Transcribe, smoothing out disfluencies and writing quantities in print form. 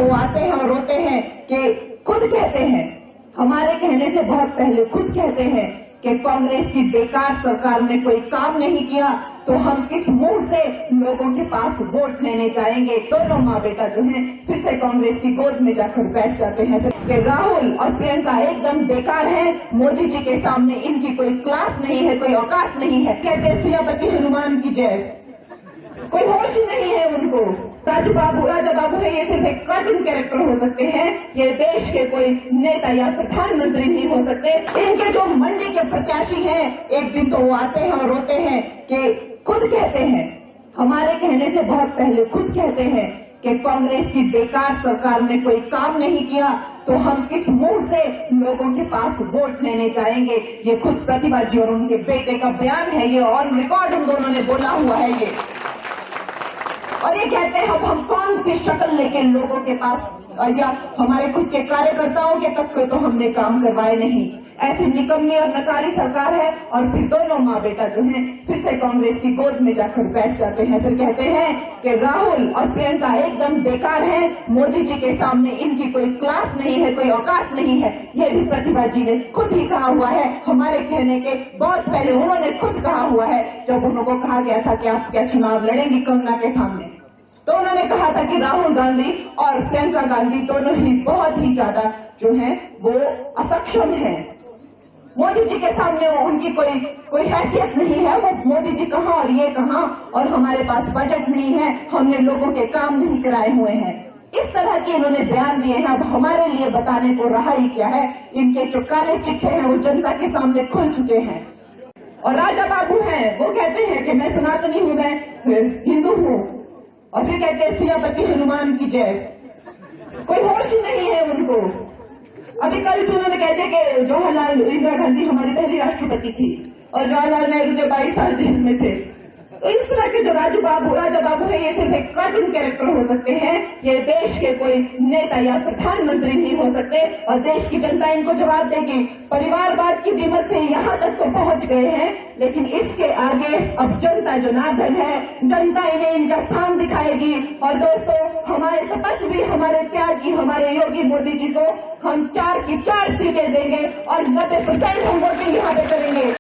वो आते हैं और रोते हैं कि खुद कहते हैं, हमारे कहने से बहुत पहले खुद कहते हैं कि कांग्रेस की बेकार सरकार ने कोई काम नहीं किया, तो हम किस मुंह से लोगों के पास वोट लेने जाएंगे। दोनों माँ बेटा जो हैं फिर से कांग्रेस की गोद में जाकर बैठ जाते हैं कि राहुल और प्रियंका एकदम बेकार हैं, मोदी जी के सामने इनकी कोई क्लास नहीं है, कोई औकात नहीं है। कहते सियापति हनुमान की जय, कोई होश ही नहीं है उनको। राजा बाबू है, ये सिर्फ एक कार्टून कैरेक्टर हो सकते हैं, ये देश के कोई नेता या प्रधानमंत्री नहीं हो सकते। इनके जो मंडी के प्रत्याशी हैं, एक दिन तो वो आते हैं और रोते हैं कि खुद कहते हैं, हमारे कहने से बहुत पहले खुद कहते हैं कि कांग्रेस की बेकार सरकार ने कोई काम नहीं किया, तो हम किस मुंह से लोगों के पास वोट लेने जाएंगे। ये खुद प्रतिभा जी और उनके बेटे का बयान है, ये और रिकॉर्ड उन दोनों ने बोला हुआ है ये। और ये कहते हैं हम कौन सी शक्ल लेके लोगों के पास, या हमारे खुद के कार्यकर्ताओं के तक के तो हमने काम करवाए नहीं। ऐसी निकम्मी और नकारी सरकार है। और फिर दोनों माँ बेटा जो हैं फिर से कांग्रेस की गोद में जाकर बैठ जाते हैं, फिर कहते हैं कि राहुल और प्रियंका एकदम बेकार हैं, मोदी जी के सामने इनकी कोई क्लास नहीं है, कोई औकात नहीं है। ये भी प्रतिभा जी ने खुद ही कहा हुआ है, हमारे कहने के बहुत पहले उन्होंने खुद कहा हुआ है। जब उनको कहा गया था कि आप क्या चुनाव लड़ेंगी कंगना के सामने, तो उन्होंने कहा था कि राहुल गांधी और प्रियंका गांधी दोनों ही बहुत ही ज्यादा जो है वो असक्षम हैं। मोदी जी के सामने उनकी कोई हैसियत नहीं है। वो मोदी जी कहाँ और ये कहाँ, और हमारे पास बजट नहीं है, हमने लोगों के काम नहीं कराए हुए हैं। इस तरह के इन्होंने बयान दिए हैं। अब हमारे लिए बताने को रहा ही क्या है, इनके जो काले चिट्ठे हैं वो जनता के सामने खुल चुके हैं। और राजा बाबू हैं, वो कहते हैं कि मैं सनातनी हूँ, मैं हिंदू हूँ, और फिर कहते हैं सियापति हनुमान की जय, कोई होश ही नहीं है उनको। अभी कल भी उन्होंने कह दिया कि जवाहरलाल इंदिरा गांधी हमारी पहली राष्ट्रपति थी और जवाहरलाल नेहरू जो 22 साल जेल में थे। तो इस तरह के जो राजा बाबू है, ये सिर्फ एक कार्टून कैरेक्टर हो सकते हैं, ये देश के कोई नेता या प्रधानमंत्री नहीं हो सकते। और देश की जनता इनको जवाब देगी। परिवारवाद की दीमक से यहाँ तक तो पहुंच गए हैं, लेकिन इसके आगे अब जनता जनार्दन है, जनता इन्हें इनका स्थान दिखाएगी। और दोस्तों, हमारे तपस्वी, हमारे त्यागी, हमारे योगी मोदी जी को हम 4 की 4 सीटें देंगे और 90% हम वोटिंग यहाँ पे करेंगे।